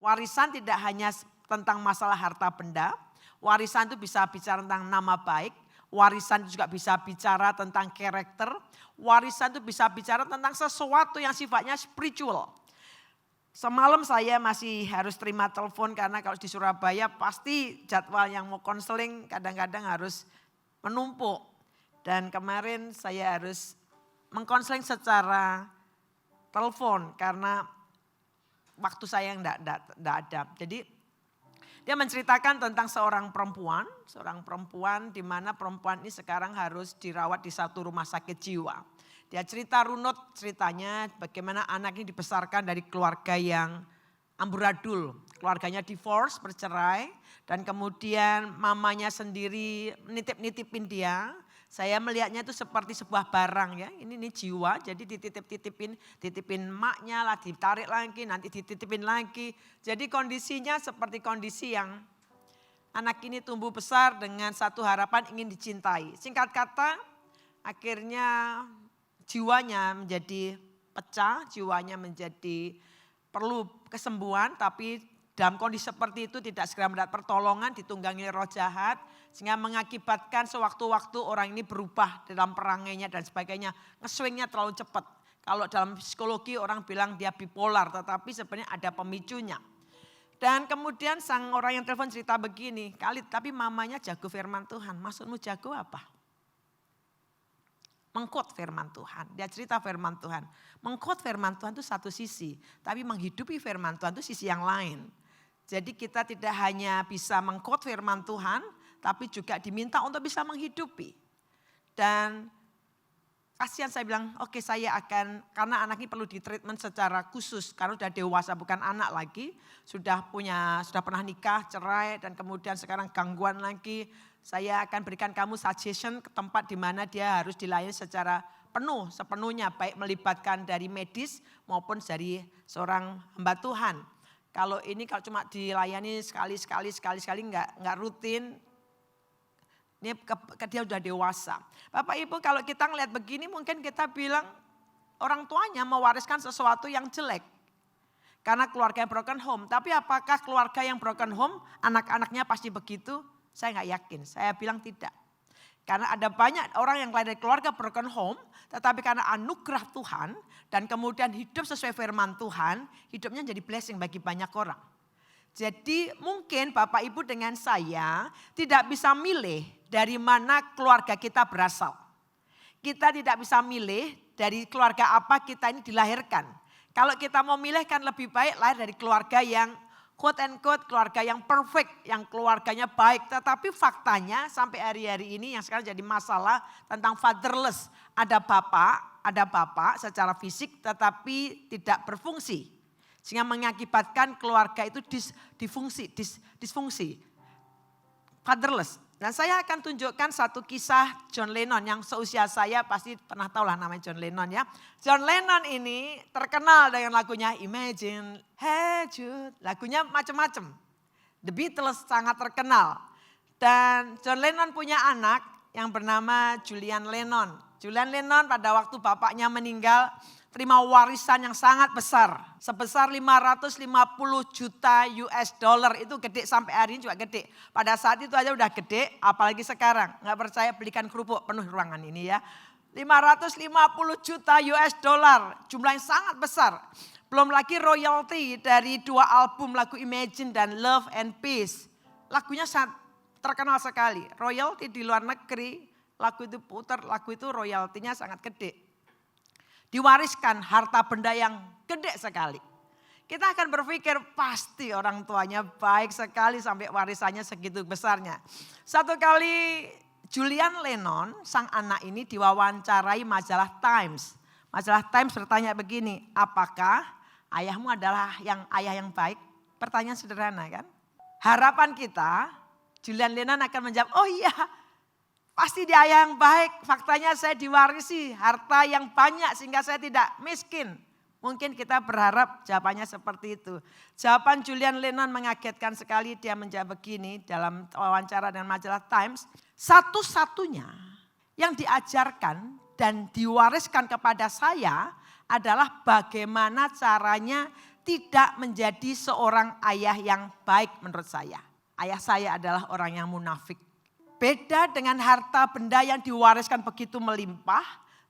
Warisan tidak hanya tentang masalah harta benda, warisan itu bisa bicara tentang nama baik, warisan itu juga bisa bicara tentang karakter, warisan itu bisa bicara tentang sesuatu yang sifatnya spiritual. Semalam saya masih harus terima telepon karena kalau di Surabaya pasti jadwal yang mau konseling kadang-kadang harus menumpuk. Dan kemarin saya harus mengkonseling secara telepon karena waktu saya yang tidak ada. Jadi dia menceritakan tentang seorang perempuan di mana perempuan ini sekarang harus dirawat di satu rumah sakit jiwa. Dia cerita runut ceritanya bagaimana anak ini dibesarkan dari keluarga yang amburadul. Keluarganya divorce, bercerai dan kemudian mamanya sendiri nitip-nitipin dia. Saya melihatnya itu seperti sebuah barang ya, ini jiwa jadi dititipin maknya lah, ditarik lagi, nanti dititipin lagi. Jadi kondisinya seperti kondisi yang anak ini tumbuh besar dengan satu harapan ingin dicintai. Singkat kata akhirnya jiwanya menjadi pecah, jiwanya menjadi perlu kesembuhan tapi dalam kondisi seperti itu tidak segera mendapat pertolongan, ditunggangi roh jahat. Sehingga mengakibatkan sewaktu-waktu orang ini berubah dalam perangainya dan sebagainya. Nge-swingnya terlalu cepat. Kalau dalam psikologi orang bilang dia bipolar tetapi sebenarnya ada pemicunya. Dan kemudian sang orang yang telepon cerita begini, Khalid tapi mamanya jago firman Tuhan, maksudmu jago apa? Mengquote firman Tuhan, dia cerita firman Tuhan. Mengquote firman Tuhan itu satu sisi, tapi menghidupi firman Tuhan itu sisi yang lain. Jadi kita tidak hanya bisa mengquote firman Tuhan, tapi juga diminta untuk bisa menghidupi. Dan kasihan saya bilang, oke saya akan, karena anak ini perlu ditreatment secara khusus, karena sudah dewasa bukan anak lagi, sudah pernah nikah, cerai, dan kemudian sekarang gangguan lagi. Saya akan berikan kamu suggestion ke tempat di mana dia harus dilayani secara sepenuhnya, baik melibatkan dari medis maupun dari seorang hamba Tuhan. Kalau cuma dilayani sekali nggak rutin, ini dia sudah dewasa. Bapak Ibu kalau kita ngelihat begini mungkin kita bilang orang tuanya mewariskan sesuatu yang jelek. Karena keluarga yang broken home. Tapi apakah keluarga yang broken home anak-anaknya pasti begitu? Saya nggak yakin, saya bilang tidak. Karena ada banyak orang yang lahir dari keluarga broken home, tetapi karena anugerah Tuhan dan kemudian hidup sesuai firman Tuhan, hidupnya jadi blessing bagi banyak orang. Jadi mungkin Bapak Ibu dengan saya tidak bisa milih dari mana keluarga kita berasal. Kita tidak bisa milih dari keluarga apa kita ini dilahirkan. Kalau kita mau milih kan lebih baik lahir dari keluarga yang quote and quote keluarga yang perfect, yang keluarganya baik. Tetapi faktanya sampai hari-hari ini yang sekarang jadi masalah tentang fatherless. Ada bapak secara fisik tetapi tidak berfungsi. Sehingga mengakibatkan keluarga itu disfungsi. Fatherless. Dan saya akan tunjukkan satu kisah John Lennon yang seusia saya pasti pernah tahu lah namanya John Lennon ya. John Lennon ini terkenal dengan lagunya Imagine, Hey Jude. Lagunya macam-macam. The Beatles sangat terkenal. Dan John Lennon punya anak yang bernama Julian Lennon. Julian Lennon pada waktu bapaknya meninggal terima warisan yang sangat besar. Sebesar 550 juta US dollar itu gede sampai hari ini juga gede. Pada saat itu aja udah gede apalagi sekarang. Nggak percaya belikan kerupuk penuh ruangan ini ya. 550 juta US dollar jumlah yang sangat besar. Belum lagi royalti dari 2 album lagu Imagine dan Love and Peace. Lagunya sangat terkenal sekali. Royalti di luar negeri lagu itu putar, lagu itu royaltinya sangat gede. Diwariskan harta benda yang gede sekali. Kita akan berpikir pasti orang tuanya baik sekali sampai warisannya segitu besarnya. Satu kali Julian Lennon, sang anak ini diwawancarai majalah Times. Majalah Times bertanya begini, apakah ayahmu adalah ayah yang baik? Pertanyaan sederhana kan? Harapan kita, Julian Lennon akan menjawab, oh iya, pasti dia ayah yang baik, faktanya saya diwarisi harta yang banyak sehingga saya tidak miskin. Mungkin kita berharap jawabannya seperti itu. Jawaban Julian Lennon mengagetkan sekali, dia menjawab begini dalam wawancara dengan majalah Times. Satu-satunya yang diajarkan dan diwariskan kepada saya adalah bagaimana caranya tidak menjadi seorang ayah yang baik menurut saya. Ayah saya adalah orang yang munafik. Beda dengan harta benda yang diwariskan begitu melimpah,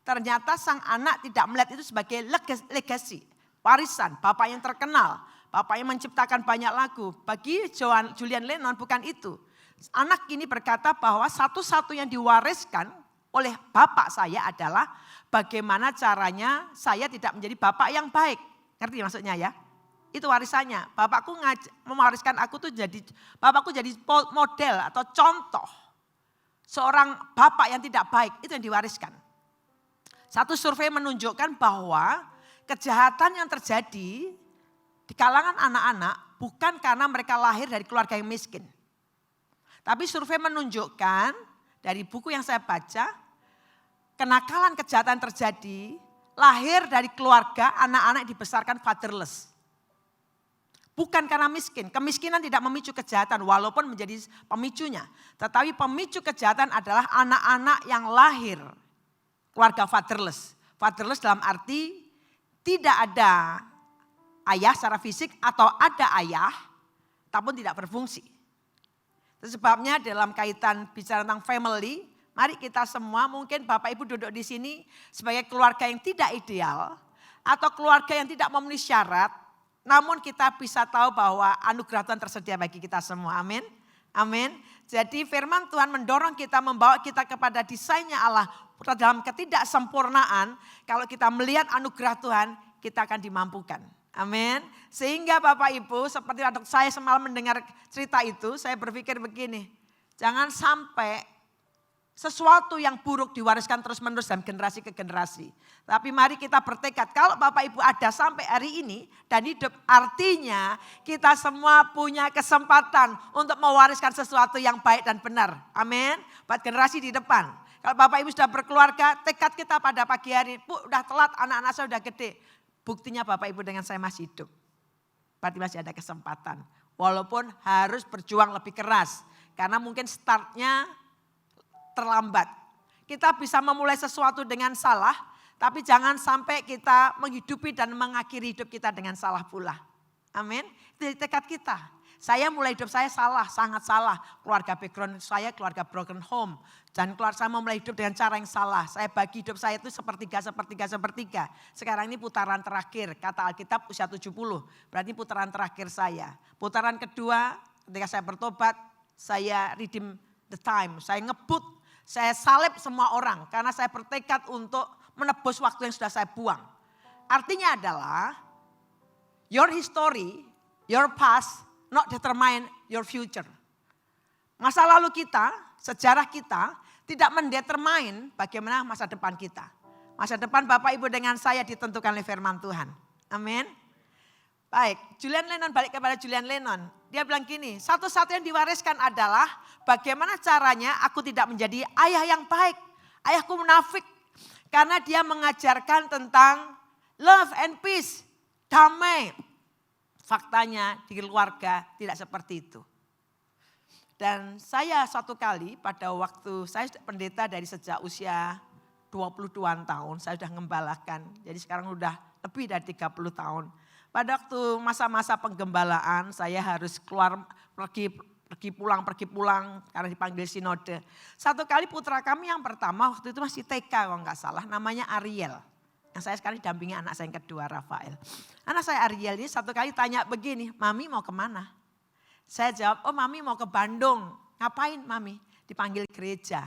ternyata sang anak tidak melihat itu sebagai legacy, warisan, bapak yang terkenal, bapak yang menciptakan banyak lagu. Bagi Julian Lennon bukan itu. Anak ini berkata bahwa satu-satu yang diwariskan oleh bapak saya adalah bagaimana caranya saya tidak menjadi bapak yang baik. Ngerti maksudnya ya? Itu warisannya. Bapakku mewariskan aku tuh bapakku jadi model atau contoh seorang bapak yang tidak baik, itu yang diwariskan. Satu survei menunjukkan bahwa kejahatan yang terjadi di kalangan anak-anak bukan karena mereka lahir dari keluarga yang miskin. Tapi survei menunjukkan dari buku yang saya baca, kenakalan kejahatan terjadi lahir dari keluarga anak-anak yang dibesarkan fatherless. Bukan karena miskin, kemiskinan tidak memicu kejahatan walaupun menjadi pemicunya. Tetapi pemicu kejahatan adalah anak-anak yang lahir keluarga fatherless. Fatherless dalam arti tidak ada ayah secara fisik atau ada ayah tapi tidak berfungsi. Itu sebabnya dalam kaitan bicara tentang family, mari kita semua mungkin Bapak Ibu duduk di sini sebagai keluarga yang tidak ideal atau keluarga yang tidak memenuhi syarat, namun kita bisa tahu bahwa anugerah Tuhan tersedia bagi kita semua. Amin. Amin. Jadi firman Tuhan mendorong kita, membawa kita kepada desainnya Allah dalam ketidaksempurnaan. Kalau kita melihat anugerah Tuhan, kita akan dimampukan. Amin. Sehingga Bapak Ibu, seperti waktu saya semalam mendengar cerita itu, saya berpikir begini. Jangan sampai sesuatu yang buruk diwariskan terus-menerus dari generasi ke generasi. Tapi mari kita bertekad, kalau Bapak Ibu ada sampai hari ini dan hidup, artinya kita semua punya kesempatan untuk mewariskan sesuatu yang baik dan benar. Amin. Buat generasi di depan. Kalau Bapak Ibu sudah berkeluarga, tekad kita pada pagi hari, Bu udah telat, anak-anak saya udah gede. Buktinya Bapak Ibu dengan saya masih hidup. Berarti masih ada kesempatan. Walaupun harus berjuang lebih keras. Karena mungkin startnya terlambat. Kita bisa memulai sesuatu dengan salah, tapi jangan sampai kita menghidupi dan mengakhiri hidup kita dengan salah pula. Amin. Itu tekad kita. Saya mulai hidup saya salah, sangat salah. Keluarga background saya keluarga broken home. Dan keluarga saya mulai hidup dengan cara yang salah. Saya bagi hidup saya itu sepertiga. Sekarang ini putaran terakhir, kata Alkitab usia 70. Berarti putaran terakhir saya. Putaran kedua ketika saya bertobat, saya redeem the time. Saya ngebut, saya salib semua orang. Karena saya bertekad untuk menebus waktu yang sudah saya buang. Artinya adalah your history, your past, not determine your future. Masa lalu kita, sejarah kita tidak mendetermine bagaimana masa depan kita. Masa depan Bapak Ibu dengan saya ditentukan oleh firman Tuhan. Amin. Baik, Julian Lennon, balik kepada Julian Lennon. Dia bilang gini, satu-satu yang diwariskan adalah bagaimana caranya aku tidak menjadi ayah yang baik. Ayahku munafik karena dia mengajarkan tentang love and peace, damai. Faktanya di keluarga tidak seperti itu. Dan saya suatu kali pada waktu saya pendeta dari sejak usia 22 tahun, saya sudah ngembalakan. Jadi sekarang sudah lebih dari 30 tahun. Pada waktu masa-masa penggembalaan saya harus keluar pergi pulang karena dipanggil sinode. Satu kali putra kami yang pertama waktu itu masih TK kalau nggak salah, namanya Ariel. Yang saya sekarang dampingi anak saya yang kedua, Rafael. Anak saya Ariel ini satu kali tanya begini, Mami mau kemana? Saya jawab, oh Mami mau ke Bandung. Ngapain Mami? Dipanggil gereja.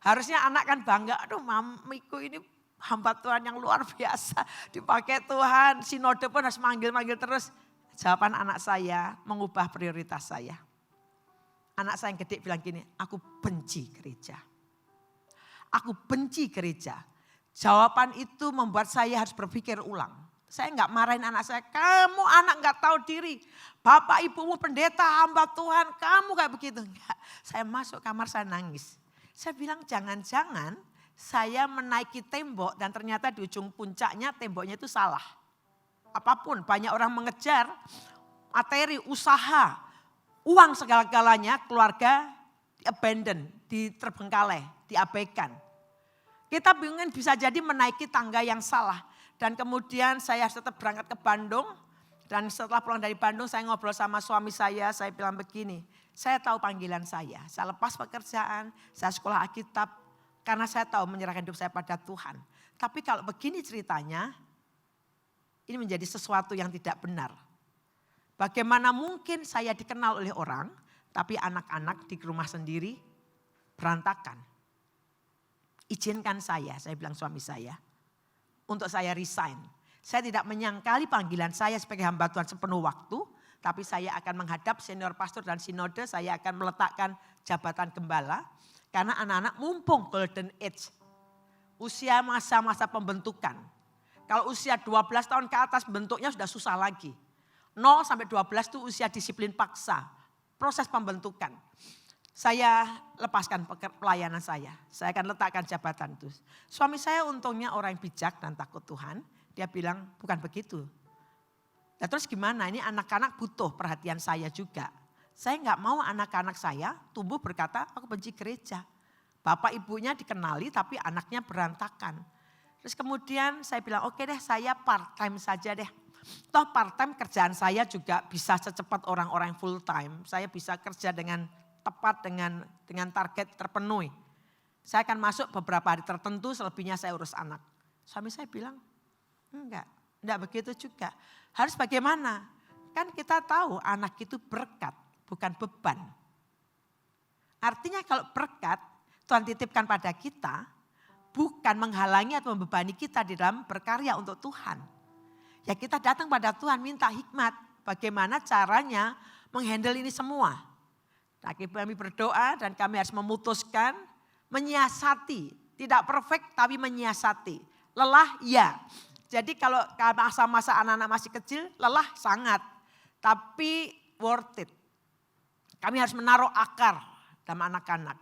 Harusnya anak kan bangga, aduh mamiku ini hamba Tuhan yang luar biasa. Dipakai Tuhan, sinode pun harus manggil-manggil terus. Jawaban anak saya mengubah prioritas saya. Anak saya yang gede bilang gini, aku benci gereja. Aku benci gereja. Jawaban itu membuat saya harus berpikir ulang. Saya enggak marahin anak saya, kamu anak enggak tahu diri. Bapak ibumu pendeta hamba Tuhan, kamu kayak begitu. Enggak, saya masuk kamar saya nangis. Saya bilang jangan-jangan saya menaiki tembok dan ternyata di ujung puncaknya temboknya itu salah. Apapun, banyak orang mengejar materi, usaha, uang segala-galanya, keluarga di-abandon, diterbengkalai, diabaikan. Kita bingung bisa jadi menaiki tangga yang salah. Dan kemudian saya tetap berangkat ke Bandung. Dan setelah pulang dari Bandung saya ngobrol sama suami saya bilang begini, saya tahu panggilan saya lepas pekerjaan, saya sekolah Alkitab, karena saya tahu menyerahkan hidup saya pada Tuhan. Tapi kalau begini ceritanya, ini menjadi sesuatu yang tidak benar. Bagaimana mungkin saya dikenal oleh orang, tapi anak-anak di rumah sendiri berantakan. Izinkan saya bilang suami saya, untuk saya resign. Saya tidak menyangkali panggilan saya sebagai hamba Tuhan sepenuh waktu, tapi saya akan menghadap senior pastor dan sinode, saya akan meletakkan jabatan gembala, karena anak-anak mumpung golden age, usia masa-masa pembentukan. Kalau usia 12 tahun ke atas bentuknya sudah susah lagi. 0 sampai 12 itu usia disiplin paksa, proses pembentukan. Saya lepaskan pelayanan saya akan letakkan jabatan itu. Suami saya untungnya orang yang bijak dan takut Tuhan. Dia bilang bukan begitu. Nah terus gimana, ini anak-anak butuh perhatian saya juga. Saya nggak mau anak-anak saya tumbuh berkata aku benci gereja. Bapak ibunya dikenali tapi anaknya berantakan. Terus kemudian saya bilang oke deh saya part time saja deh. Toh part time kerjaan saya juga bisa secepat orang-orang full time. Saya bisa kerja dengan tepat dengan target terpenuhi. Saya akan masuk beberapa hari tertentu, selebihnya saya urus anak. Suami saya bilang, enggak begitu juga. Harus bagaimana? Kan kita tahu anak itu berkat, bukan beban. Artinya kalau berkat Tuhan titipkan pada kita, bukan menghalangi atau membebani kita di dalam berkarya untuk Tuhan. Ya kita datang pada Tuhan minta hikmat, bagaimana caranya menghandle ini semua. Nah, kami berdoa dan kami harus memutuskan, menyiasati, tidak perfect tapi menyiasati. Lelah ya. Jadi kalau masa-masa anak-anak masih kecil, lelah sangat. Tapi worth it. Kami harus menaruh akar dalam anak-anak.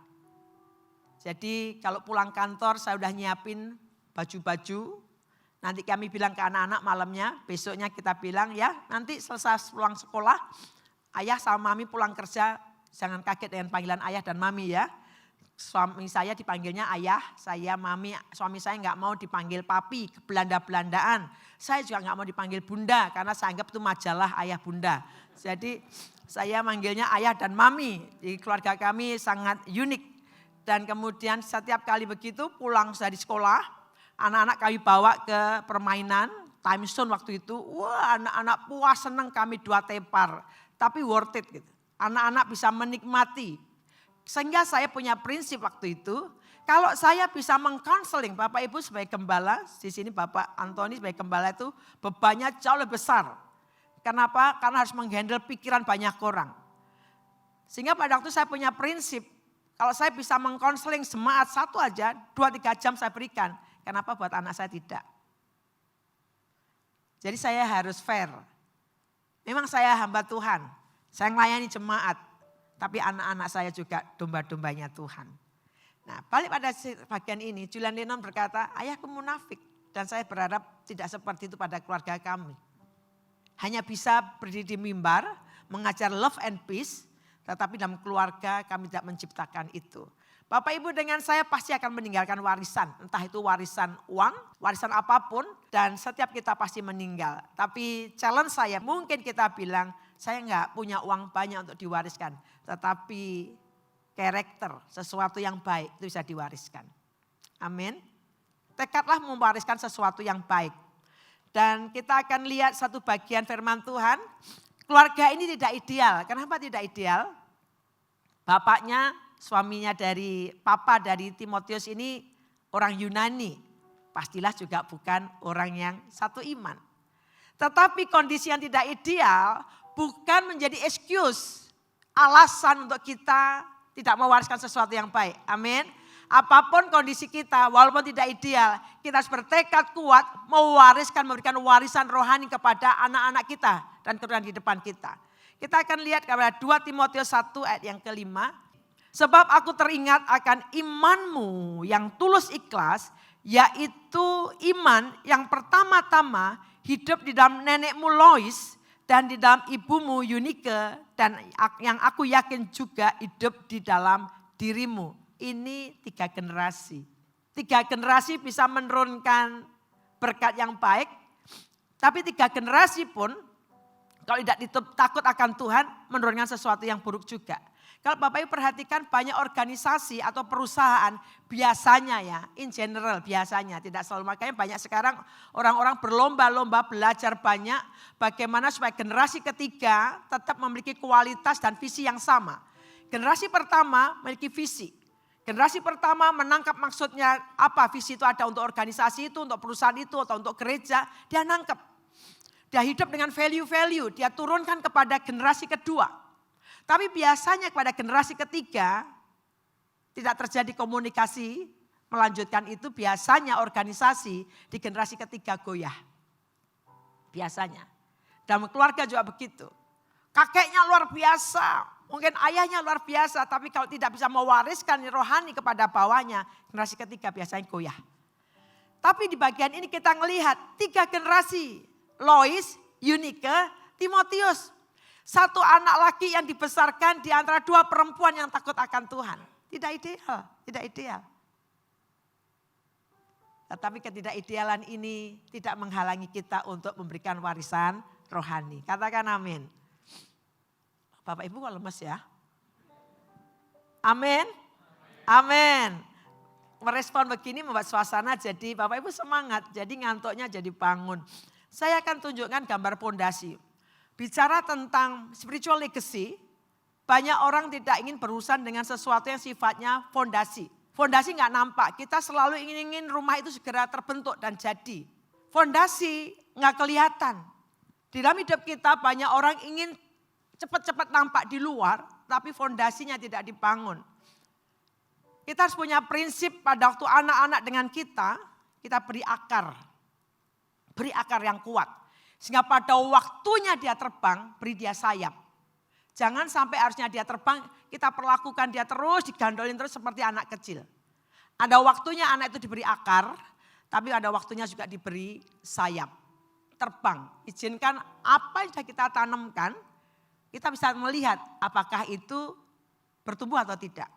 Jadi kalau pulang kantor saya udah nyiapin baju-baju. Nanti kami bilang ke anak-anak malamnya, besoknya kita bilang ya nanti selesai pulang sekolah, ayah sama mami pulang kerja, jangan kaget dengan panggilan ayah dan mami ya. Suami saya dipanggilnya ayah, saya mami, suami saya nggak mau dipanggil papi, Belanda-Belandaan. Saya juga nggak mau dipanggil bunda karena saya anggap itu majalah ayah bunda. Jadi saya manggilnya ayah dan mami, di keluarga kami sangat unik. Dan kemudian setiap kali begitu pulang dari sekolah, anak-anak kami bawa ke permainan, time zone waktu itu, wah anak-anak puas senang kami 2 tepar, tapi worth it gitu. Anak-anak bisa menikmati. Sehingga saya punya prinsip waktu itu, kalau saya bisa mengkonseling Bapak Ibu sebagai gembala, di sini Bapak Antoni sebagai gembala itu bebannya jauh lebih besar. Kenapa? Karena harus menghandle pikiran banyak orang. Sehingga pada waktu saya punya prinsip, kalau saya bisa mengkonseling jemaat satu aja, 2-3 jam saya berikan. Kenapa buat anak saya tidak? Jadi saya harus fair. Memang saya hamba Tuhan, saya melayani jemaat. Tapi anak-anak saya juga domba-dombanya Tuhan. Nah balik pada bagian ini, Julian Lennon berkata, ayahku munafik. Dan saya berharap tidak seperti itu pada keluarga kami. Hanya bisa berdiri di mimbar, mengajar love and peace. Tetapi dalam keluarga kami tidak menciptakan itu. Bapak Ibu dengan saya pasti akan meninggalkan warisan. Entah itu warisan uang, warisan apapun. Dan setiap kita pasti meninggal. Tapi challenge saya, mungkin kita bilang, saya enggak punya uang banyak untuk diwariskan. Tetapi karakter, sesuatu yang baik itu bisa diwariskan. Amin. Tekadlah mewariskan sesuatu yang baik. Dan kita akan lihat satu bagian firman Tuhan. Keluarga ini tidak ideal. Kenapa tidak ideal? Bapaknya, suaminya papa dari Timotius ini orang Yunani. Pastilah juga bukan orang yang satu iman. Tetapi kondisi yang tidak ideal bukan menjadi excuse, alasan untuk kita tidak mewariskan sesuatu yang baik. Amin. Apapun kondisi kita, walaupun tidak ideal, kita harus bertekad kuat mewariskan, memberikan warisan rohani kepada anak-anak kita dan keturunan di depan kita. Kita akan lihat kepada 2 Timotius 1 ayat yang ke-5. Sebab aku teringat akan imanmu yang tulus ikhlas, yaitu iman yang pertama-tama hidup di dalam nenekmu Lois dan di dalam ibumu Yunike, dan yang aku yakin juga hidup di dalam dirimu. Ini 3 generasi. 3 generasi bisa menurunkan berkat yang baik. Tapi 3 generasi pun kalau tidak takut akan Tuhan menurunkan sesuatu yang buruk juga. Kalau Bapak Ibu perhatikan banyak organisasi atau perusahaan biasanya ya, in general biasanya tidak selalu, makanya banyak sekarang orang-orang berlomba-lomba belajar banyak bagaimana supaya generasi ketiga tetap memiliki kualitas dan visi yang sama. Generasi pertama memiliki visi. Generasi pertama menangkap maksudnya apa visi itu ada untuk organisasi itu, untuk perusahaan itu, atau untuk gereja, dia nangkep. Dia hidup dengan value-value, dia turunkan kepada generasi kedua. Tapi biasanya kepada generasi ketiga tidak terjadi komunikasi melanjutkan itu, biasanya organisasi di generasi ketiga goyah. Biasanya. Dalam keluarga juga begitu. Kakeknya luar biasa, mungkin ayahnya luar biasa, tapi kalau tidak bisa mewariskan rohani kepada bawahnya, generasi ketiga biasanya goyah. Tapi di bagian ini kita melihat 3 generasi, Lois, Eunike, Timotius. 1 anak laki yang dibesarkan di antara 2 perempuan yang takut akan Tuhan. Tidak ideal, tidak ideal. Tetapi ketidakidealan ini tidak menghalangi kita untuk memberikan warisan rohani. Katakan amin. Bapak Ibu kok lemes ya? Amin. Amin. Merespon begini membuat suasana jadi Bapak Ibu semangat. Jadi ngantuknya jadi bangun. Saya akan tunjukkan gambar pondasi. Bicara tentang spiritual legacy, banyak orang tidak ingin berurusan dengan sesuatu yang sifatnya fondasi. Fondasi nggak nampak, kita selalu ingin rumah itu segera terbentuk dan jadi. Fondasi nggak kelihatan. Di dalam hidup kita banyak orang ingin cepat-cepat nampak di luar, tapi fondasinya tidak dibangun. Kita harus punya prinsip pada waktu anak-anak dengan kita beri akar. Beri akar yang kuat. Sehingga pada waktunya dia terbang, beri dia sayap. Jangan sampai harusnya dia terbang, kita perlakukan dia terus, digandolin terus seperti anak kecil. Ada waktunya anak itu diberi akar, tapi ada waktunya juga diberi sayap. Terbang, izinkan apa yang sudah kita tanamkan, kita bisa melihat apakah itu bertumbuh atau tidak.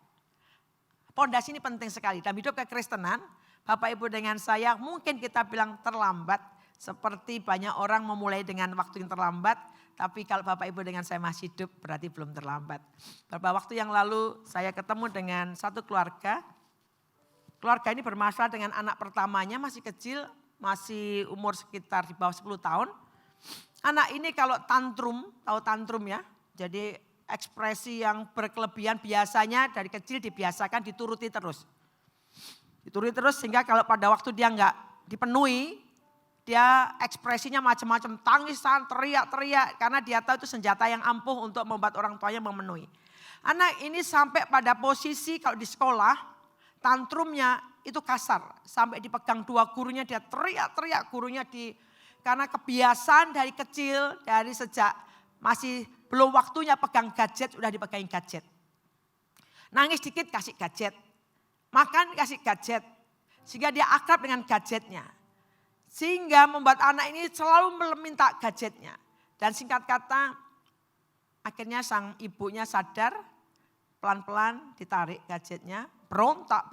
Pondasi ini penting sekali. Dalam hidup kekristenan, Bapak Ibu dengan saya mungkin kita bilang terlambat. Seperti banyak orang memulai dengan waktu yang terlambat, tapi kalau Bapak Ibu dengan saya masih hidup berarti belum terlambat. Beberapa waktu yang lalu saya ketemu dengan satu keluarga. Keluarga ini bermasalah dengan anak pertamanya masih kecil, masih umur sekitar di bawah 10 tahun. Anak ini kalau tantrum, tahu tantrum ya, jadi ekspresi yang berkelebihan biasanya dari kecil dibiasakan dituruti terus. Dituruti terus sehingga kalau pada waktu dia enggak dipenuhi, dia ekspresinya macam-macam, tangisan, teriak-teriak karena dia tahu itu senjata yang ampuh untuk membuat orang tuanya memenuhi. Anak ini sampai pada posisi kalau di sekolah, tantrumnya itu kasar. Sampai dipegang 2 gurunya, dia teriak-teriak gurunya karena kebiasaan dari kecil, dari sejak masih belum waktunya pegang gadget, udah dipegangin gadget. Nangis dikit kasih gadget, makan kasih gadget, sehingga dia akrab dengan gadgetnya. Sehingga membuat anak ini selalu meminta gadgetnya. Dan singkat kata, akhirnya sang ibunya sadar, pelan-pelan ditarik gadgetnya, berontak.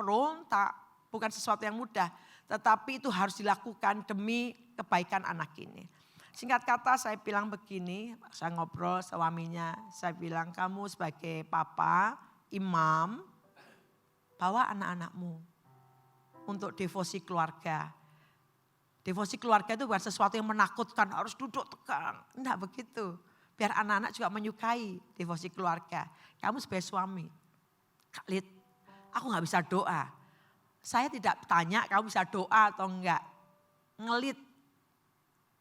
Bukan sesuatu yang mudah, tetapi itu harus dilakukan demi kebaikan anak ini. Singkat kata saya bilang begini, saya ngobrol suaminya, saya bilang kamu sebagai papa, imam, bawa anak-anakmu untuk devosi keluarga. Devosi keluarga itu bukan sesuatu yang menakutkan, harus duduk tegang. Enggak begitu. Biar anak-anak juga menyukai devosi keluarga. Kamu sebagai suami, Kak Lid, aku gak bisa doa. Saya tidak tanya kamu bisa doa atau enggak. Ngelit,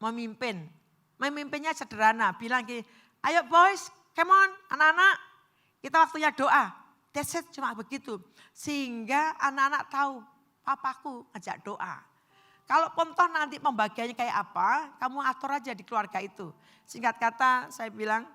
memimpin. Memimpinnya sederhana, bilang gini, ayo boys, come on anak-anak, kita waktunya doa. That's it, cuma begitu. Sehingga anak-anak tahu, papaku ngajak doa. Kalau toh nanti pembagiannya kayak apa, kamu atur aja di keluarga itu. Singkat kata saya bilang,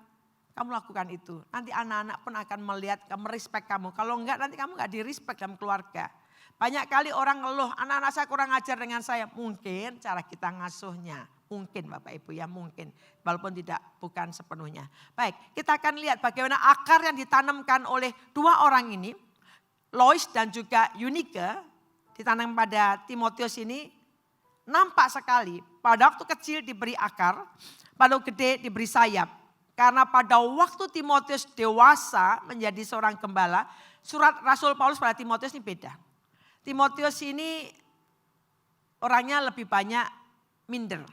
kamu lakukan itu. Nanti anak-anak pun akan melihat, merespek kamu. Kalau enggak nanti kamu enggak direspek dalam keluarga. Banyak kali orang ngeluh, anak-anak saya kurang ajar dengan saya. Mungkin cara kita ngasuhnya. Mungkin Bapak Ibu ya mungkin. Walaupun bukan sepenuhnya. Baik, kita akan lihat bagaimana akar yang ditanamkan oleh 2 orang ini. Lois dan juga Eunike ditanam pada Timotius ini. nampak sekali pada waktu kecil diberi akar, pada waktu gede diberi sayap. Karena pada waktu Timotius dewasa menjadi seorang gembala, surat Rasul Paulus pada Timotius ini beda. Timotius ini orangnya lebih banyak minder.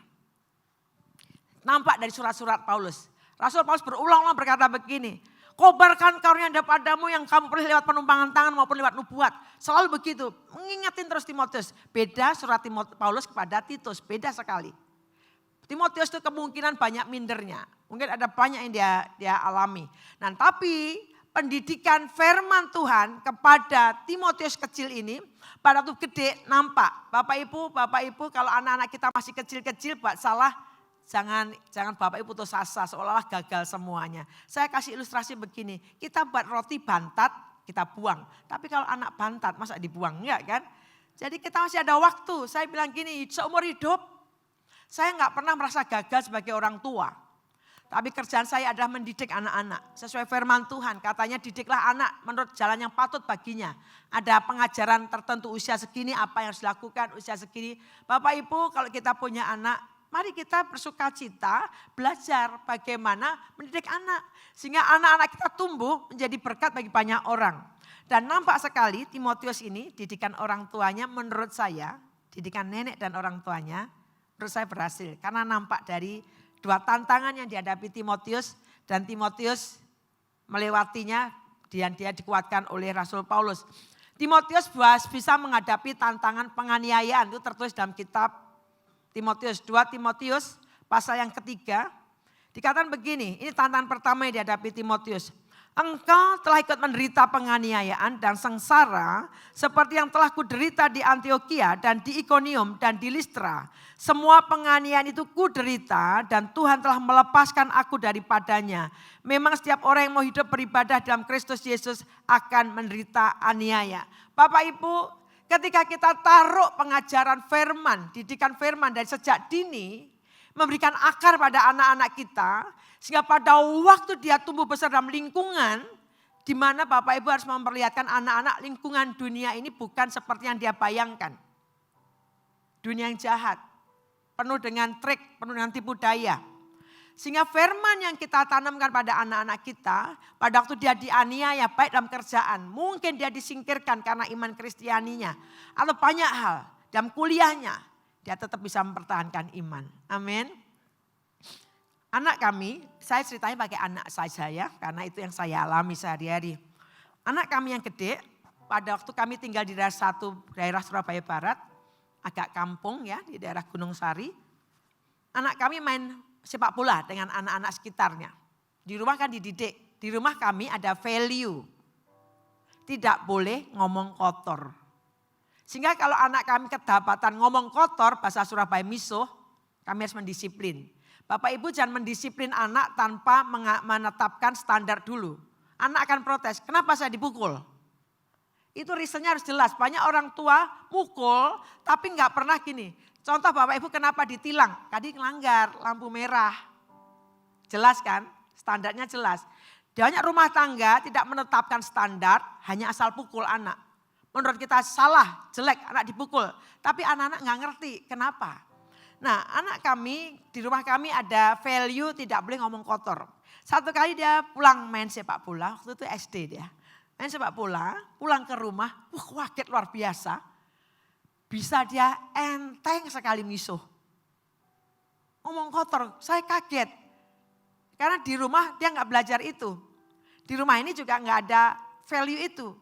Nampak dari surat-surat Paulus. Rasul Paulus berulang-ulang berkata begini, kobarkan karunia yang ada padamu yang kamu peroleh lewat penumpangan tangan maupun lewat nubuat. Selalu begitu, mengingatin terus Timotius. Beda surat Paulus kepada Titus, beda sekali. Timotius itu kemungkinan banyak mindernya. Mungkin ada banyak yang dia alami. Nah tapi pendidikan firman Tuhan kepada Timotius kecil ini pada waktu gede nampak. Bapak Ibu kalau anak-anak kita masih kecil-kecil buat salah, jangan Bapak Ibu putus asa seolah-olah gagal semuanya. Saya kasih ilustrasi begini, kita buat roti bantat kita buang. Tapi kalau anak bantat masa dibuang, enggak kan? Jadi kita masih ada waktu. Saya bilang gini, seumur hidup saya enggak pernah merasa gagal sebagai orang tua. Tapi kerjaan saya adalah mendidik anak-anak. Sesuai firman Tuhan, katanya didiklah anak menurut jalan yang patut baginya. Ada pengajaran tertentu usia segini, apa yang harus dilakukan usia segini. Bapak Ibu kalau kita punya anak, mari kita bersuka cita belajar bagaimana mendidik anak. Sehingga anak-anak kita tumbuh menjadi berkat bagi banyak orang. Dan nampak sekali Timotius ini didikan orang tuanya menurut saya, didikan nenek dan orang tuanya menurut saya berhasil. Karena nampak dari dua tantangan yang dihadapi Timotius dan Timotius melewatinya dan dia dikuatkan oleh Rasul Paulus. Timotius bisa menghadapi tantangan penganiayaan, itu tertulis dalam kitab Timotius, 2 Timotius pasal yang ketiga. Dikatakan begini, ini tantangan pertama yang dihadapi Timotius. Engkau telah ikut menderita penganiayaan dan sengsara seperti yang telah kuderita di Antioquia dan di Ikonium dan di Listra. Semua penganiayaan itu kuderita dan Tuhan telah melepaskan aku daripadanya. Memang setiap orang yang mau hidup beribadah dalam Kristus Yesus akan menderita aniaya. Bapak Ibu, ketika kita taruh pengajaran firman, didikan firman dari sejak dini, memberikan akar pada anak-anak kita, sehingga pada waktu dia tumbuh besar dalam lingkungan, di mana Bapak Ibu harus memperlihatkan anak-anak lingkungan dunia ini bukan seperti yang dia bayangkan. Dunia yang jahat, penuh dengan trik, penuh dengan tipu daya. Sehingga firman yang kita tanamkan pada anak-anak kita, pada waktu dia dianiaya baik dalam kerjaan, mungkin dia disingkirkan karena iman Kristianinya, atau banyak hal dalam kuliahnya, dia tetap bisa mempertahankan iman. Amin. Anak kami, saya ceritanya pakai anak saja ya, karena itu yang saya alami sehari-hari. Anak kami yang gede, pada waktu kami tinggal di daerah Surabaya Barat, agak kampung ya, di daerah Gunung Sari. Anak kami main sepak bola dengan anak-anak sekitarnya. Di rumah kan dididik, di rumah kami ada value. Tidak boleh ngomong kotor. Sehingga kalau anak kami kedapatan ngomong kotor, bahasa Surabaya misuh, kami harus mendisiplin. Bapak Ibu jangan mendisiplin anak tanpa menetapkan standar dulu. Anak akan protes, kenapa saya dipukul? Itu reasonnya harus jelas. Banyak orang tua mukul tapi nggak pernah gini. Contoh Bapak Ibu kenapa ditilang? Tadi melanggar lampu merah. Jelas kan? Standarnya jelas. Banyak rumah tangga tidak menetapkan standar hanya asal pukul anak. Menurut kita salah, jelek anak dipukul. Tapi anak-anak nggak ngerti kenapa. Nah anak kami, di rumah kami ada value tidak boleh ngomong kotor. Satu kali dia pulang main sepak bola, waktu itu SD dia. Main sepak bola, pulang ke rumah, kaget luar biasa. Bisa dia enteng sekali misuh. Ngomong kotor, saya kaget. Karena di rumah dia nggak belajar itu. Di rumah ini juga nggak ada value itu.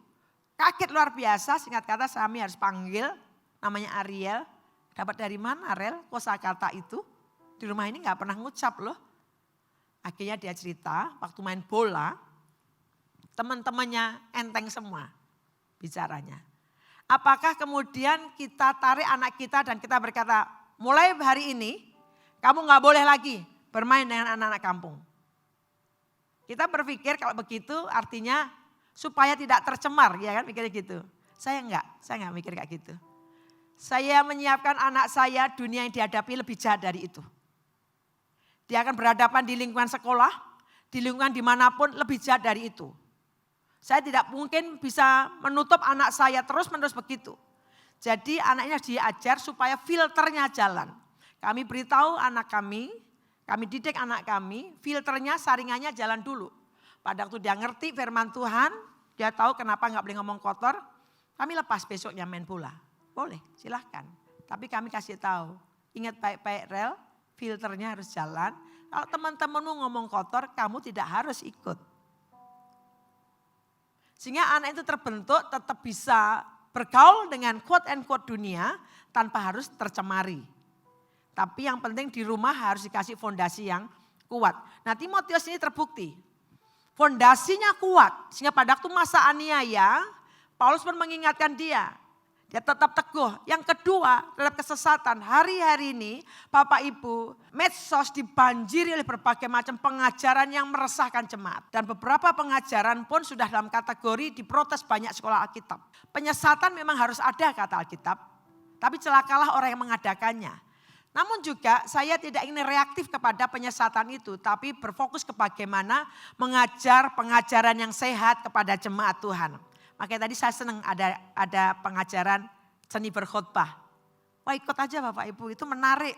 Kaget luar biasa, singkat kata kami harus panggil, namanya Ariel. Dapat dari mana Ariel kosakata itu? Di rumah ini nggak pernah ngucap loh. Akhirnya dia cerita, waktu main bola, teman-temannya enteng semua bicaranya. Apakah kemudian kita tarik anak kita dan kita berkata, mulai hari ini kamu nggak boleh lagi bermain dengan anak-anak kampung. Kita berpikir kalau begitu artinya supaya tidak tercemar, ya kan mikirnya gitu. Saya nggak mikir kayak gitu. Saya menyiapkan anak saya dunia yang dihadapi lebih jahat dari itu. Dia akan berhadapan di lingkungan sekolah, di lingkungan dimanapun lebih jahat dari itu. Saya tidak mungkin bisa menutup anak saya terus-menerus begitu. Jadi anaknya diajar supaya filternya jalan. Kami beritahu anak kami didik anak kami, filternya saringannya jalan dulu. Pada waktu dia ngerti firman Tuhan, dia tahu kenapa nggak boleh ngomong kotor, kami lepas besoknya main bola. Boleh, silahkan. Tapi kami kasih tahu, ingat baik-baik Rel, filternya harus jalan. Kalau teman-temanmu ngomong kotor, kamu tidak harus ikut. Sehingga anak itu terbentuk tetap bisa bergaul dengan quote and quote dunia tanpa harus tercemari. Tapi yang penting di rumah harus dikasih fondasi yang kuat. Nah Timotius ini terbukti. Fondasinya kuat. Sehingga pada waktu masa aniaya, Paulus pun mengingatkan dia. Dia tetap teguh. Yang kedua terhadap kesesatan. Hari-hari ini Bapak Ibu, medsos dibanjiri oleh berbagai macam pengajaran yang meresahkan jemaat. Dan beberapa pengajaran pun sudah dalam kategori diprotes banyak sekolah Alkitab. Penyesatan memang harus ada kata Alkitab. Tapi celakalah orang yang mengadakannya. Namun juga saya tidak ingin reaktif kepada penyesatan itu. Tapi berfokus ke bagaimana mengajar pengajaran yang sehat kepada jemaat Tuhan. Makanya tadi saya senang ada pengajaran seni berkhotbah. Wah ikut aja Bapak Ibu, itu menarik.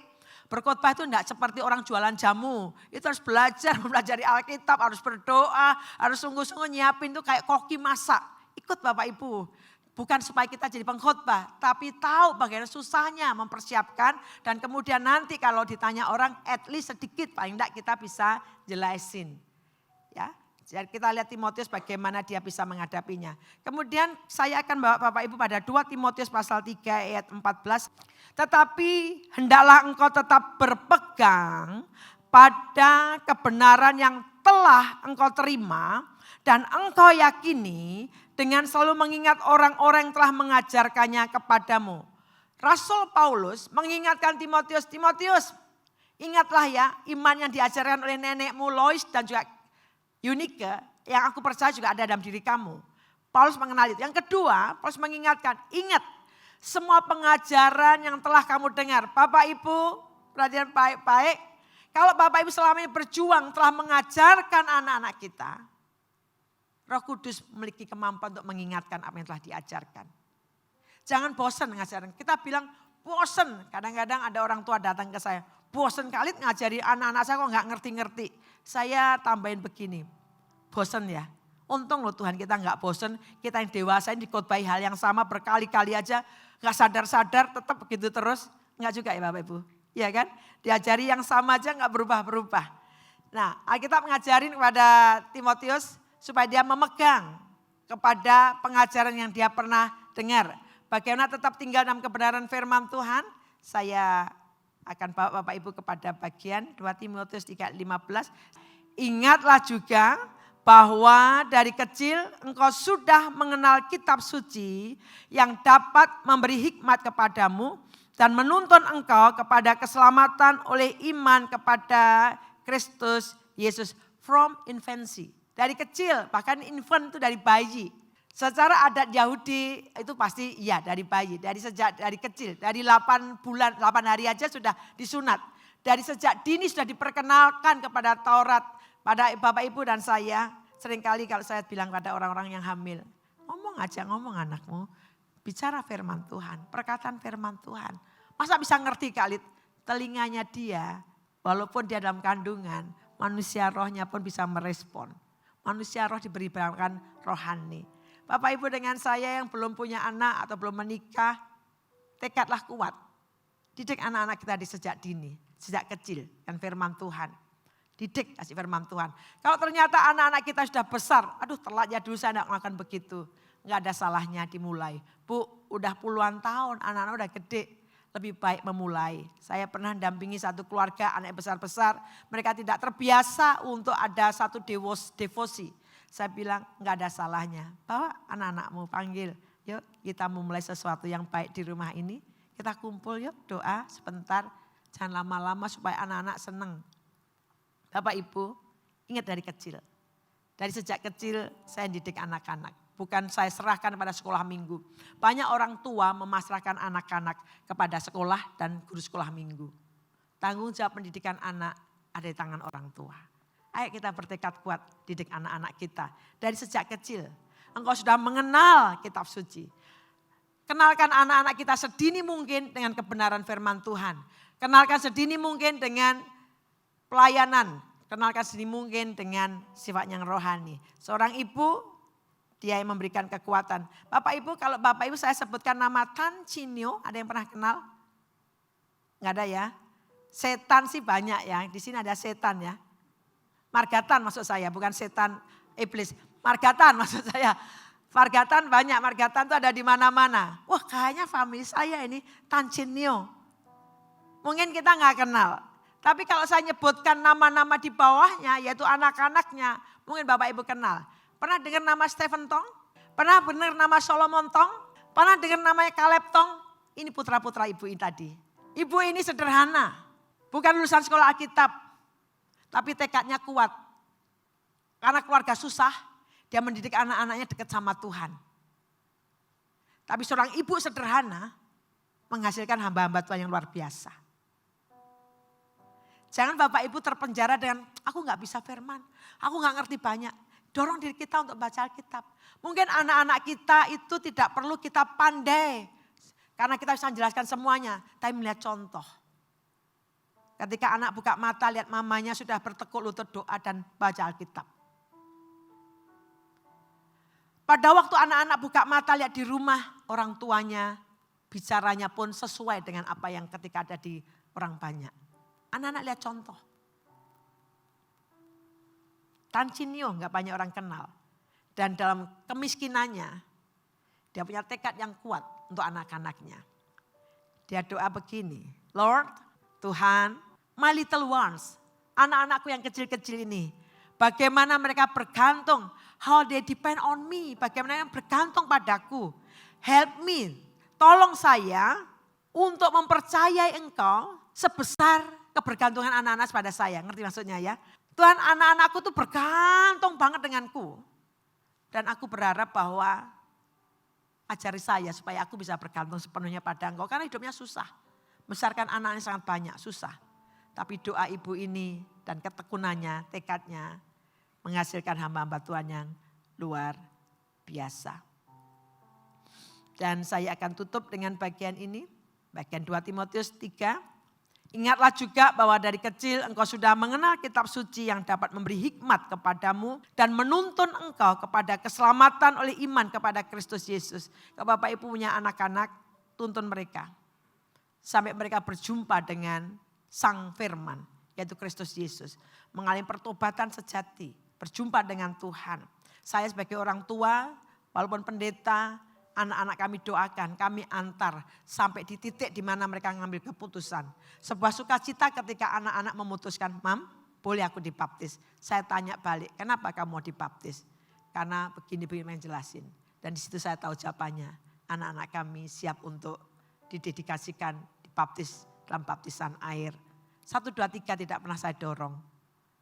Berkhotbah itu enggak seperti orang jualan jamu. Itu harus belajar, mempelajari Alkitab, harus berdoa, harus sungguh-sungguh nyiapin itu kayak koki masak. Ikut Bapak Ibu. Bukan supaya kita jadi pengkhotbah, tapi tahu bagaimana susahnya mempersiapkan. Dan kemudian nanti kalau ditanya orang, at least sedikit paling enggak kita bisa jelasin. Ya. Jadi kita lihat Timotius bagaimana dia bisa menghadapinya. Kemudian saya akan bawa Bapak Ibu pada 2 Timotius pasal 3 ayat 14. Tetapi hendaklah engkau tetap berpegang pada kebenaran yang telah engkau terima. Dan engkau yakini dengan selalu mengingat orang-orang yang telah mengajarkannya kepadamu. Rasul Paulus mengingatkan Timotius, Timotius ingatlah ya iman yang diajarkan oleh nenekmu Lois dan juga Eunike yang aku percaya juga ada dalam diri kamu. Paulus mengenal itu. Yang kedua, Paulus mengingatkan, ingat semua pengajaran yang telah kamu dengar. Bapak Ibu, perhatian baik-baik. Kalau Bapak Ibu selama ini berjuang telah mengajarkan anak-anak kita. Roh Kudus memiliki kemampuan untuk mengingatkan apa yang telah diajarkan. Jangan bosan mengajarkan. Kita bilang bosan. Kadang-kadang ada orang tua datang ke saya. Bosan kali ngajari anak-anak saya kok nggak ngerti-ngerti. Saya tambahin begini, bosan ya. Untung loh Tuhan kita nggak bosan, kita yang dewasa ini dikhotbahi hal yang sama berkali-kali aja. Nggak sadar-sadar tetap begitu terus. Nggak juga ya Bapak Ibu, ya kan? Diajari yang sama aja nggak berubah-berubah. Nah Alkitab mengajarin kepada Timotius supaya dia memegang kepada pengajaran yang dia pernah dengar. Bagaimana tetap tinggal dalam kebenaran firman Tuhan, saya akan bawa Bapak Ibu kepada bagian 2 Timotius 3:15. Ingatlah juga bahwa dari kecil engkau sudah mengenal kitab suci yang dapat memberi hikmat kepadamu dan menuntun engkau kepada keselamatan oleh iman kepada Kristus Yesus from infancy. Dari kecil, bahkan infant itu dari bayi. Secara adat Yahudi itu pasti iya dari bayi, dari kecil, dari 8 bulan, 8 hari aja sudah disunat. Dari sejak dini sudah diperkenalkan kepada Taurat, pada Bapak Ibu dan saya. Seringkali kalau saya bilang pada orang-orang yang hamil, ngomong anakmu, bicara firman Tuhan, perkataan firman Tuhan. Masa bisa ngerti kali telinganya dia, walaupun dia dalam kandungan, manusia rohnya pun bisa merespon. Manusia roh diberikan rohani. Bapak Ibu dengan saya yang belum punya anak atau belum menikah, tekadlah kuat. Didik anak-anak kita di sejak dini, sejak kecil dan firman Tuhan. Didik kasih firman Tuhan. Kalau ternyata anak-anak kita sudah besar, aduh telat ya dulu saya tidak makan begitu. Enggak ada salahnya dimulai. Bu, udah puluhan tahun anak-anak udah gede. Lebih baik memulai. Saya pernah dampingi satu keluarga anak besar-besar. Mereka tidak terbiasa untuk ada satu devosi. Saya bilang enggak ada salahnya. Bawa anak-anakmu panggil. Yuk kita memulai sesuatu yang baik di rumah ini. Kita kumpul yuk doa sebentar. Jangan lama-lama supaya anak-anak senang. Bapak Ibu ingat dari kecil. Dari sejak kecil saya didik anak-anak. Bukan saya serahkan pada sekolah minggu. Banyak orang tua memasrahkan anak-anak kepada sekolah dan guru sekolah minggu. Tanggung jawab pendidikan anak ada di tangan orang tua. Ayo kita bertekad kuat didik anak-anak kita. Dari sejak kecil engkau sudah mengenal kitab suci. Kenalkan anak-anak kita sedini mungkin dengan kebenaran firman Tuhan. Kenalkan sedini mungkin dengan pelayanan. Kenalkan sedini mungkin dengan sifat yang rohani. Seorang ibu, dia yang memberikan kekuatan. Bapak Ibu, kalau Bapak Ibu saya sebutkan nama Tan Chin Nyo, ada yang pernah kenal? Enggak ada ya? Setan sih banyak ya, di sini ada setan ya. Margatan maksud saya, bukan setan iblis. Margatan maksud saya. Margatan banyak, margatan itu ada di mana-mana. Wah kayaknya family saya ini Tan Chin Nyo. Mungkin kita nggak kenal. Tapi kalau saya nyebutkan nama-nama di bawahnya, yaitu anak-anaknya, mungkin Bapak Ibu kenal. Pernah dengar nama Stephen Tong? Pernah dengar nama Solomon Tong? Pernah dengar namanya Caleb Tong? Ini putra-putra ibu ini tadi. Ibu ini sederhana. Bukan lulusan sekolah Alkitab. Tapi tekadnya kuat. Karena keluarga susah. Dia mendidik anak-anaknya dekat sama Tuhan. Tapi seorang ibu sederhana menghasilkan hamba-hamba Tuhan yang luar biasa. Jangan Bapak Ibu terpenjara dengan aku gak bisa firman, aku gak ngerti banyak. Dorong diri kita untuk baca Alkitab. Mungkin anak-anak kita itu tidak perlu kita pandai. Karena kita bisa menjelaskan semuanya, tapi melihat contoh. Ketika anak buka mata lihat mamanya sudah bertekuk lutut doa dan baca Alkitab. Pada waktu anak-anak buka mata lihat di rumah orang tuanya, bicaranya pun sesuai dengan apa yang ketika ada di orang banyak. Anak-anak lihat contoh. Tan Chin Nyo gak banyak orang kenal. Dan dalam kemiskinannya, dia punya tekad yang kuat untuk anak-anaknya. Dia doa begini, Lord, Tuhan, my little ones, anak-anakku yang kecil-kecil ini, bagaimana mereka bergantung, how they depend on me, bagaimana mereka bergantung padaku. Help me, tolong saya untuk mempercayai engkau sebesar kebergantungan anak-anak pada saya. Ngerti maksudnya ya? Tuhan, anak-anakku tuh bergantung banget denganku. Dan aku berharap bahwa ajari saya supaya aku bisa bergantung sepenuhnya pada engkau. Karena hidupnya susah. Membesarkan anaknya sangat banyak, susah. Tapi doa ibu ini dan ketekunannya, tekadnya menghasilkan hamba-hamba Tuhan yang luar biasa. Dan saya akan tutup dengan bagian ini, bagian 2 Timotius 3. Ingatlah juga bahwa dari kecil engkau sudah mengenal kitab suci yang dapat memberi hikmat kepadamu dan menuntun engkau kepada keselamatan oleh iman kepada Kristus Yesus. Kalau Bapak Ibu punya anak-anak, tuntun mereka. Sampai mereka berjumpa dengan Sang Firman, yaitu Kristus Yesus. Mengalami pertobatan sejati, berjumpa dengan Tuhan. Saya sebagai orang tua, walaupun pendeta, anak-anak kami doakan, kami antar sampai di titik di mana mereka mengambil keputusan. Sebuah sukacita ketika anak-anak memutuskan, Mam, boleh aku dibaptis? Saya tanya balik, kenapa kamu mau dibaptis? Karena begini-begini yang jelasin. Dan di situ saya tahu jawabannya. Anak-anak kami siap untuk didedikasikan, dibaptis dalam baptisan air. 1, 2, 3 tidak pernah saya dorong.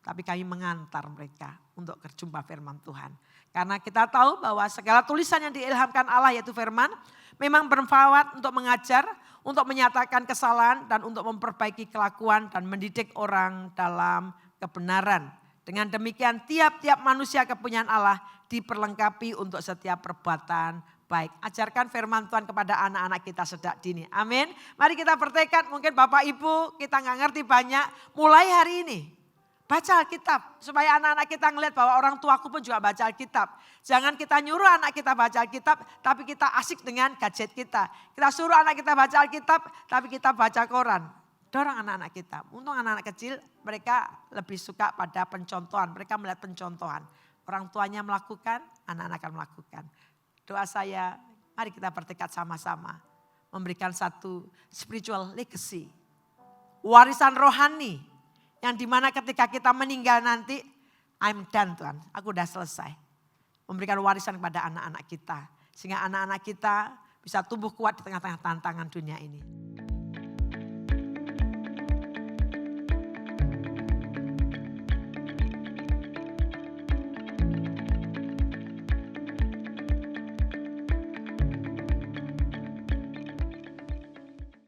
Tapi kami mengantar mereka untuk berjumpa firman Tuhan. Karena kita tahu bahwa segala tulisan yang diilhamkan Allah yaitu firman, memang bermanfaat untuk mengajar, untuk menyatakan kesalahan dan untuk memperbaiki kelakuan dan mendidik orang dalam kebenaran. Dengan demikian tiap-tiap manusia kepunyaan Allah diperlengkapi untuk setiap perbuatan baik. Ajarkan firman Tuhan kepada anak-anak kita sejak dini. Amin. Mari kita bertekad, mungkin Bapak Ibu kita nggak ngerti banyak, mulai hari ini. Baca Alkitab, supaya anak-anak kita ngelihat bahwa orang tuaku pun juga baca Alkitab. Jangan kita nyuruh anak kita baca Alkitab, tapi kita asik dengan gadget kita. Kita suruh anak kita baca Alkitab, tapi kita baca koran. Dorong anak-anak kita. Untung anak-anak kecil, mereka lebih suka pada pencontohan. Mereka melihat pencontohan. Orang tuanya melakukan, anak-anak akan melakukan. Doa saya, mari kita bertekad sama-sama. Memberikan satu spiritual legacy. Warisan rohani. Yang dimana ketika kita meninggal nanti, I'm done Tuhan, aku udah selesai. Memberikan warisan kepada anak-anak kita. Sehingga anak-anak kita bisa tumbuh kuat di tengah-tengah tantangan dunia ini.